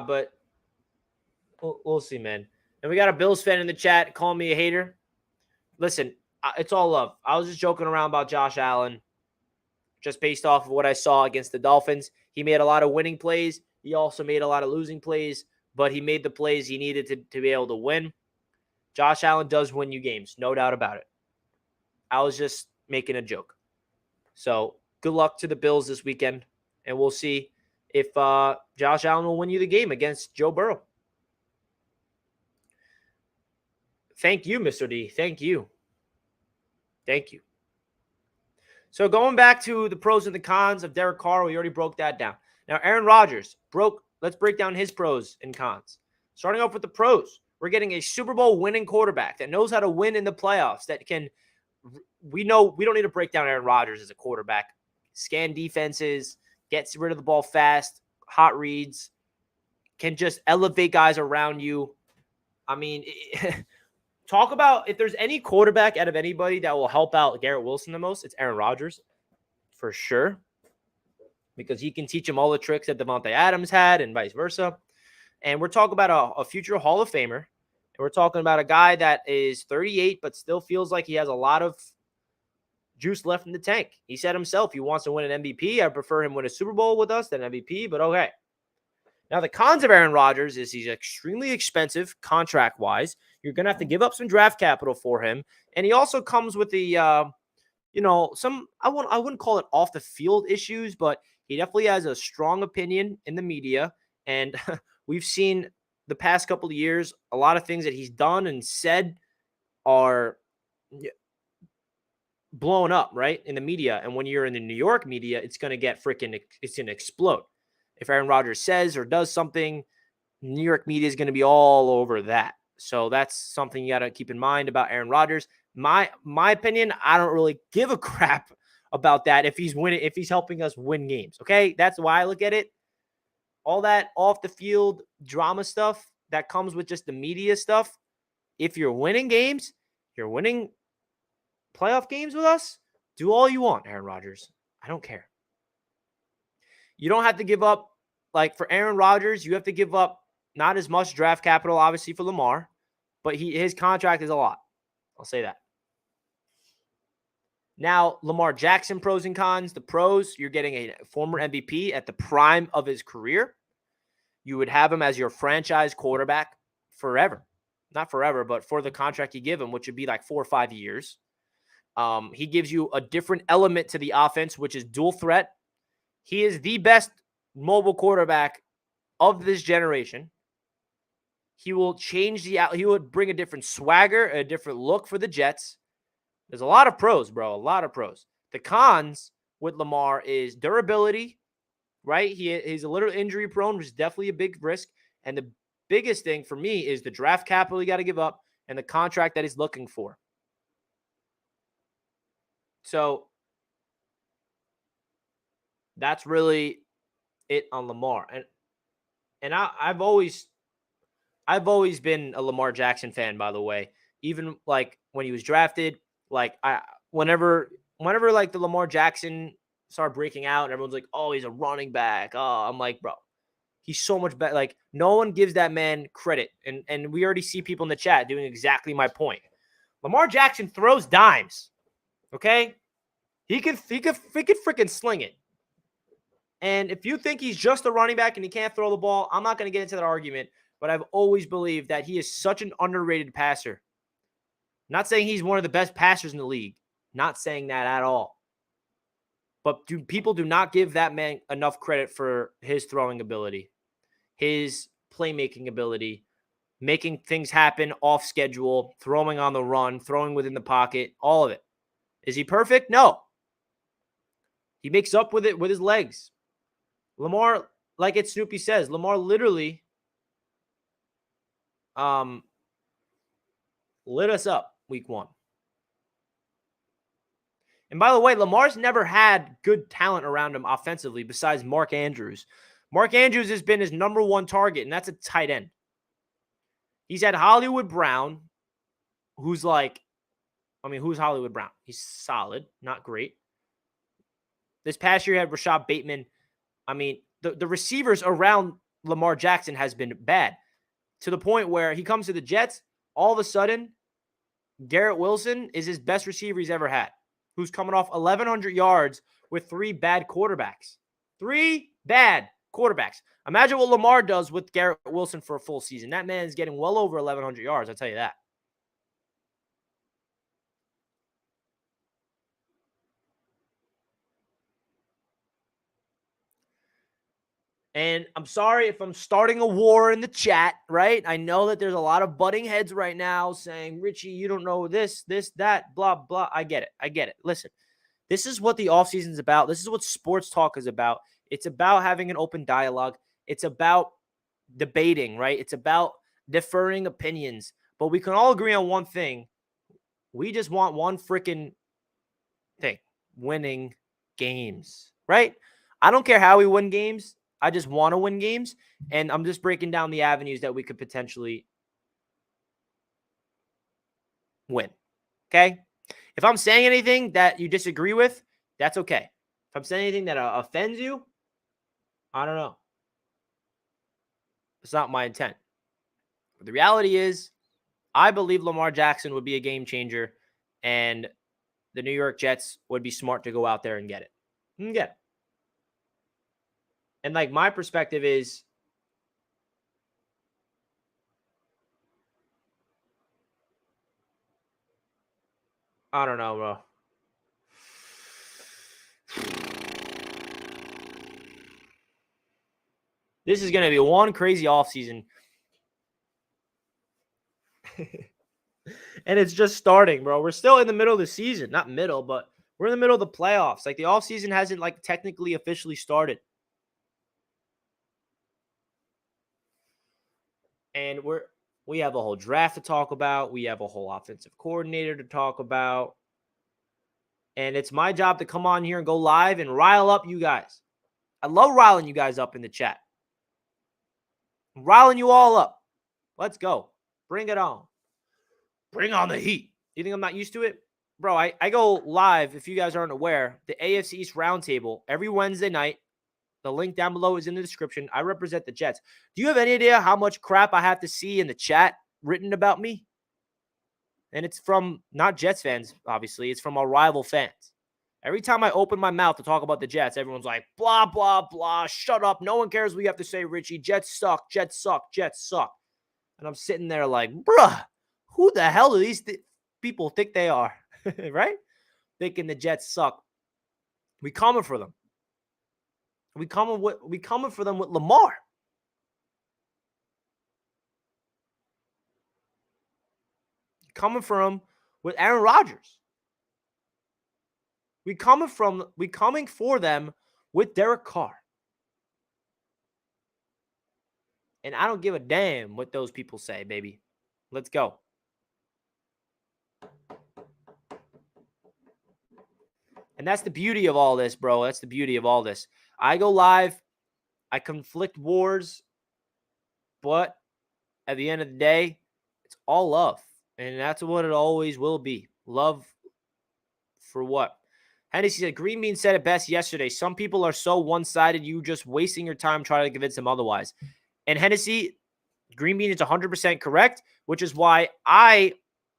but we'll see, man. And we got a Bills fan in the chat calling me a hater. Listen, it's all love. I was just joking around about Josh Allen, just based off of what I saw against the Dolphins. He made a lot of winning plays. He also made a lot of losing plays, but he made the plays he needed to be able to win. Josh Allen does win you games, no doubt about it. I was just making a joke. So good luck to the Bills this weekend, and we'll see if Josh Allen will win you the game against Joe Burrow. Thank you, Mr. D. Thank you. Thank you. So going back to the pros and the cons of Derek Carr, we already broke that down. Now, Aaron Rodgers, let's break down his pros and cons. Starting off with the pros, we're getting a Super Bowl winning quarterback that knows how to win in the playoffs, we know we don't need to break down Aaron Rodgers as a quarterback. Scan defenses, gets rid of the ball fast, hot reads, can just elevate guys around you. I mean, talk about if there's any quarterback out of anybody that will help out Garrett Wilson the most, it's Aaron Rodgers for sure, because he can teach him all the tricks that Devontae Adams had and vice versa. And we're talking about a future Hall of Famer. And we're talking about a guy that is 38 but still feels like he has a lot of juice left in the tank. He said himself he wants to win an MVP. I prefer him win a Super Bowl with us than MVP, but okay. Now, the cons of Aaron Rodgers is he's extremely expensive contract-wise. You're going to have to give up some draft capital for him. And he also comes with the, some, I wouldn't call it off-the-field issues, but he definitely has a strong opinion in the media. And we've seen the past couple of years, a lot of things that he's done and said are blown up, right, in the media. And when you're in the New York media, it's going to get it's going to explode. If Aaron Rodgers says or does something, New York media is going to be all over that. So that's something you got to keep in mind about Aaron Rodgers. My opinion, I don't really give a crap about that if he's winning, if he's helping us win games. Okay, that's why I look at it. All that off the field drama stuff that comes with just the media stuff. If you're winning games, you're winning playoff games with us, do all you want, Aaron Rodgers. I don't care. You don't have to give up, like for Aaron Rodgers, you have to give up not as much draft capital, obviously, for Lamar, but his contract is a lot. I'll say that. Now, Lamar Jackson, pros and cons. The pros, you're getting a former MVP at the prime of his career. You would have him as your franchise quarterback forever. Not forever, but for the contract you give him, which would be like 4 or 5 years. He gives you a different element to the offense, which is dual threat. He is the best mobile quarterback of this generation. He will change he would bring a different swagger, a different look for the Jets. There's a lot of pros, bro, a lot of pros. The cons with Lamar is durability, right? He's a little injury prone, which is definitely a big risk. And the biggest thing for me is the draft capital you got to give up and the contract that he's looking for. So that's really it on Lamar. And I've always been a Lamar Jackson fan, by the way. Even like when he was drafted, like whenever like the Lamar Jackson started breaking out and everyone's like, oh, he's a running back. Oh, I'm like, bro, he's so much better. Like, no one gives that man credit. And we already see people in the chat doing exactly my point. Lamar Jackson throws dimes. Okay? He could freaking sling it. And if you think he's just a running back and he can't throw the ball, I'm not going to get into that argument. But I've always believed that he is such an underrated passer. Not saying he's one of the best passers in the league. Not saying that at all. But people do not give that man enough credit for his throwing ability, his playmaking ability, making things happen off schedule, throwing on the run, throwing within the pocket, all of it. Is he perfect? No. He makes up with it with his legs. Lamar, like it Snoopy says, Lamar literally lit us up week 1. And by the way, Lamar's never had good talent around him offensively besides Mark Andrews. Mark Andrews has been his number 1 target, and that's a tight end. He's had Hollywood Brown, who's like, who's Hollywood Brown? He's solid, not great. This past year, he had Rashad Bateman. The receivers around Lamar Jackson has been bad to the point where he comes to the Jets, all of a sudden, Garrett Wilson is his best receiver he's ever had, who's coming off 1,100 yards with 3 bad quarterbacks. 3 bad quarterbacks. Imagine what Lamar does with Garrett Wilson for a full season. That man is getting well over 1,100 yards, I'll tell you that. And I'm sorry if I'm starting a war in the chat, right? I know that there's a lot of butting heads right now saying, Richie, you don't know this, that, blah, blah. I get it. Listen, this is what the offseason is about. This is what sports talk is about. It's about having an open dialogue. It's about debating, right? It's about deferring opinions. But we can all agree on one thing. We just want one freaking thing, winning games, right? I don't care how we win games. I just want to win games, and I'm just breaking down the avenues that we could potentially win, okay? If I'm saying anything that you disagree with, that's okay. If I'm saying anything that offends you, I don't know. It's not my intent. But the reality is, I believe Lamar Jackson would be a game changer, and the New York Jets would be smart to go out there and get it. And like my perspective is, I don't know, bro. This is going to be one crazy offseason. And it's just starting, bro. We're still in the middle of the season. Not middle, but we're in the middle of the playoffs. Like the offseason hasn't like technically officially started. And we have a whole draft to talk about. We have a whole offensive coordinator to talk about. And it's my job to come on here and go live and rile up you guys. I love riling you guys up in the chat. I'm riling you all up. Let's go. Bring it on. Bring on the heat. You think I'm not used to it? Bro, I go live, if you guys aren't aware, the AFC East Roundtable every Wednesday night The link down below is in the description. I represent the Jets. Do you have any idea how much crap I have to see in the chat written about me? And it's from not Jets fans, obviously. It's from our rival fans. Every time I open my mouth to talk about the Jets, everyone's like, blah, blah, blah, shut up. No one cares what you have to say, Richie. Jets suck, Jets suck, Jets suck. And I'm sitting there like, bruh, who the hell do these people think they are? Right? Thinking the Jets suck. We coming for them. We coming for them with Lamar. Coming for them with Aaron Rodgers. We coming for them with Derek Carr. And I don't give a damn what those people say, baby. Let's go. And that's the beauty of all this, bro. That's the beauty of all this. I go live. I conflict wars. But at the end of the day, it's all love. And that's what it always will be. Love for what? Hennessy said, Green Bean said it best yesterday. Some people are so one-sided, you just wasting your time trying to convince them otherwise. And Hennessy, Green Bean is 100% correct, which is why I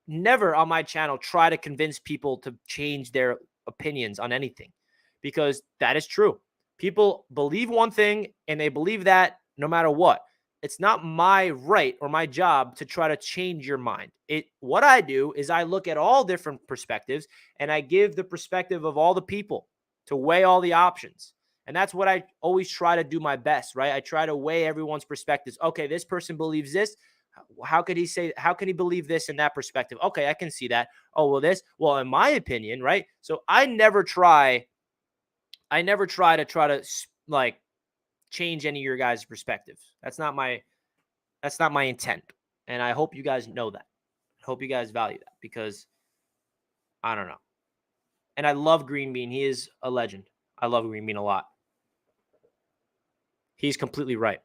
never on my channel try to convince people to change their opinions on anything, because that is true. People believe one thing and they believe that no matter what. It's not my right or my job to try to change your mind. What I do is I look at all different perspectives and I give the perspective of all the people to weigh all the options. And that's what I always try to do my best, right? I try to weigh everyone's perspectives. Okay, this person believes this. How can he believe this in that perspective? Okay, I can see that. Oh, well, well, in my opinion, right? So I never try to like change any of your guys' perspectives. That's not my intent. And I hope you guys know that. I hope you guys value that, because I don't know. And I love Green Bean. He is a legend. I love Green Bean a lot. He's completely right.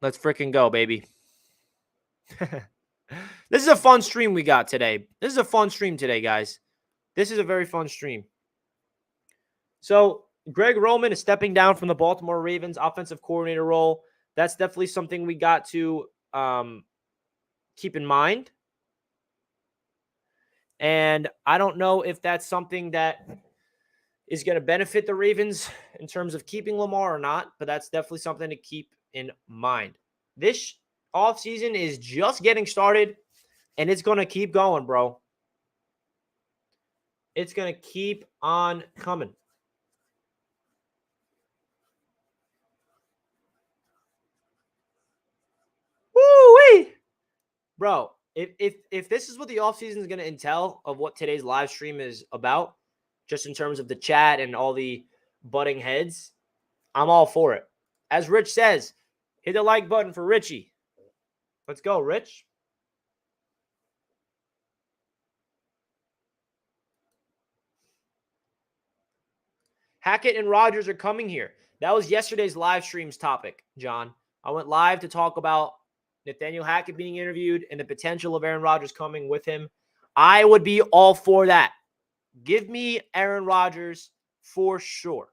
Let's freaking go, baby. This is a fun stream we got today. This is a fun stream today, guys. This is a very fun stream. So Greg Roman is stepping down from the Baltimore Ravens offensive coordinator role. That's definitely something we got to keep in mind. And I don't know if that's something that is going to benefit the Ravens in terms of keeping Lamar or not, but that's definitely something to keep in mind. This offseason is just getting started, and it's going to keep going, bro. It's going to keep on coming. Woo-wee! Bro, if this is what the offseason is going to entail of what today's live stream is about, just in terms of the chat and all the butting heads, I'm all for it. As Rich says, hit the like button for Richie. Let's go, Rich. Hackett and Rodgers are coming here. That was yesterday's live stream's topic, John. I went live to talk about Nathaniel Hackett being interviewed and the potential of Aaron Rodgers coming with him. I would be all for that. Give me Aaron Rodgers for sure.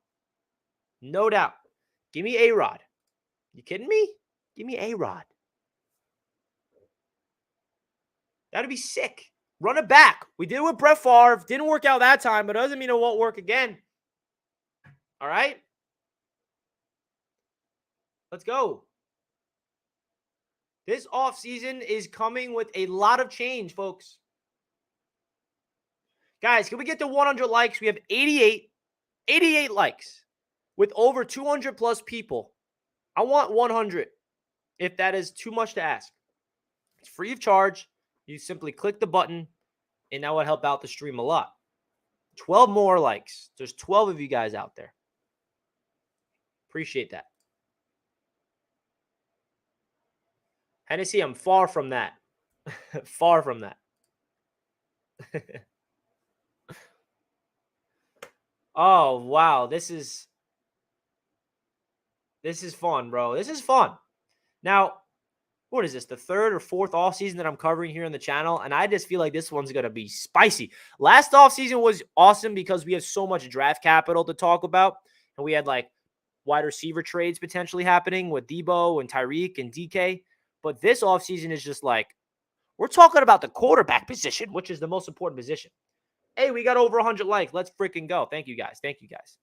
No doubt. Give me A-Rod. You kidding me? Give me A-Rod. That'd be sick. Run it back. We did it with Brett Favre. Didn't work out that time, but doesn't mean it won't work again. All right? Let's go. This offseason is coming with a lot of change, folks. Guys, can we get to 100 likes? We have 88 likes with over 200 plus people. I want 100 if that is too much to ask. It's free of charge. You simply click the button, and that would help out the stream a lot. 12 more likes. There's 12 of you guys out there. Appreciate that. Hennessy, I'm far from that. Far from that. Oh, wow. This is fun, bro. This is fun. Now, what is this, the third or fourth offseason that I'm covering here on the channel, and I just feel like this one's going to be spicy. Last offseason was awesome because we have so much draft capital to talk about, and we had like wide receiver trades potentially happening with Debo and Tyreek and DK, but this offseason is just like, we're talking about the quarterback position, which is the most important position. Hey, we got over 100 likes. Let's freaking go. Thank you, guys. Thank you, guys.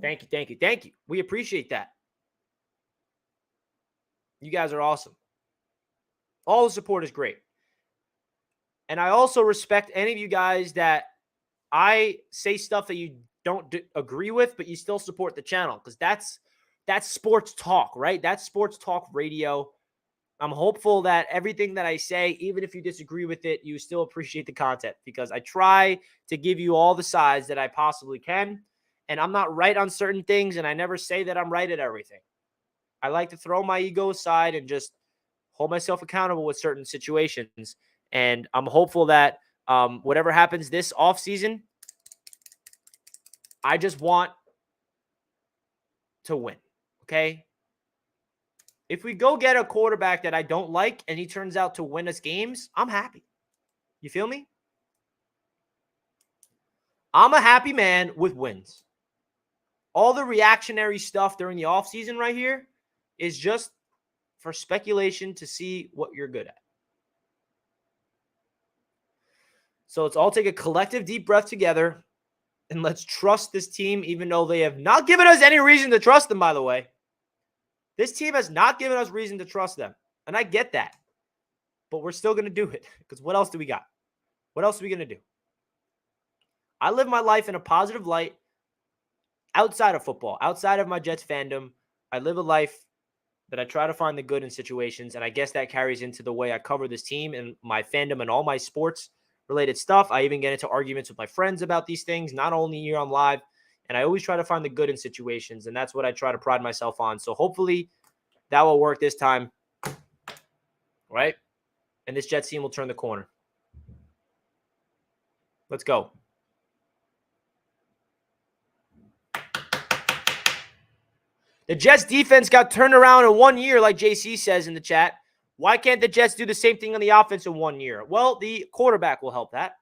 Thank you, thank you, thank you. We appreciate that. You guys are awesome. All the support is great. And I also respect any of you guys that I say stuff that you don't agree with, but you still support the channel, because that's sports talk, right? That's sports talk radio. I'm hopeful that everything that I say, even if you disagree with it, you still appreciate the content, because I try to give you all the sides that I possibly can. And I'm not right on certain things, and I never say that I'm right at everything. I like to throw my ego aside and just hold myself accountable with certain situations. And I'm hopeful that whatever happens this offseason, I just want to win, okay? If we go get a quarterback that I don't like and he turns out to win us games, I'm happy. You feel me? I'm a happy man with wins. All the reactionary stuff during the offseason right here is just for speculation to see what you're good at. So let's all take a collective deep breath together and let's trust this team, even though they have not given us any reason to trust them, by the way. This team has not given us reason to trust them. And I get that. But we're still going to do it, because what else do we got? What else are we going to do? I live my life in a positive light outside of football, outside of my Jets fandom. I live a life that I try to find the good in situations, and I guess that carries into the way I cover this team and my fandom and all my sports-related stuff. I even get into arguments with my friends about these things, not only here on live, and I always try to find the good in situations, and that's what I try to pride myself on. So hopefully that will work this time, right? And this Jets team will turn the corner. Let's go. The Jets defense got turned around in 1 year, like JC says in the chat. Why can't the Jets do the same thing on the offense in 1 year? Well, the quarterback will help that.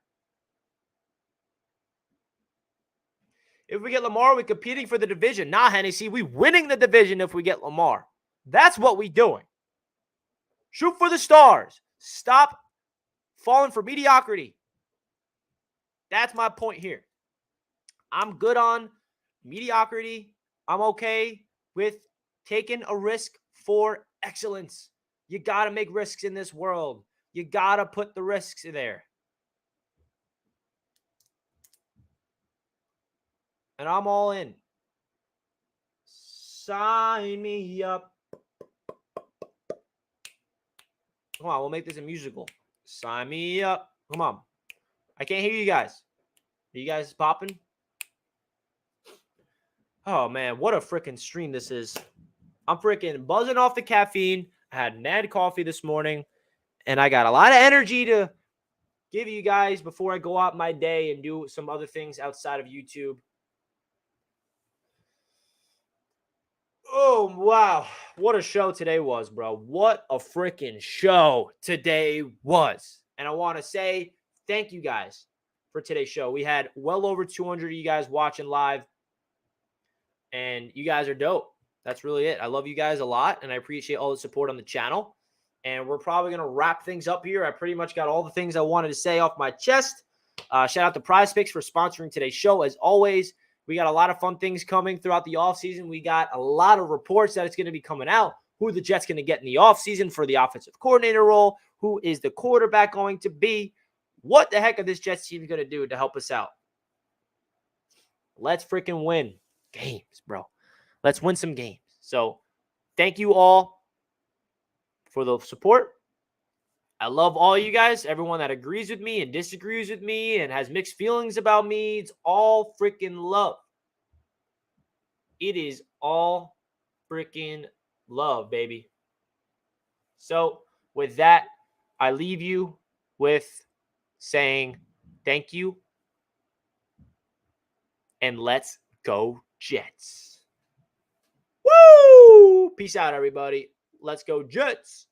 If we get Lamar, we're competing for the division. Nah, Hennessy, we winning the division if we get Lamar. That's what we doing. Shoot for the stars. Stop falling for mediocrity. That's my point here. I'm good on mediocrity. I'm okay with taking a risk for excellence. You got to make risks in this world. You got to put the risks in there. And I'm all in. Sign me up. Come on, we'll make this a musical. Sign me up. Come on. I can't hear you guys. Are you guys popping? Oh, man, what a freaking stream this is. I'm freaking buzzing off the caffeine. I had mad coffee this morning, and I got a lot of energy to give you guys before I go out my day and do some other things outside of YouTube. Oh, wow. What a show today was, bro. What a freaking show today was. And I want to say thank you guys for today's show. We had well over 200 of you guys watching live, and you guys are dope. That's really it. I love you guys a lot, and I appreciate all the support on the channel. And we're probably going to wrap things up here. I pretty much got all the things I wanted to say off my chest. Shout out to Prize Picks for sponsoring today's show. As always, we got a lot of fun things coming throughout the offseason. We got a lot of reports that it's going to be coming out. Who the Jets going to get in the offseason for the offensive coordinator role? Who is the quarterback going to be? What the heck are this Jets team going to do to help us out? Let's freaking win games, bro. Let's win some games. So thank you all for the support. I love all you guys, everyone that agrees with me and disagrees with me and has mixed feelings about me. It's all freaking love. It is all freaking love, baby. So with that, I leave you with saying thank you and let's go Jets. Woo! Peace out, everybody. Let's go, Jets.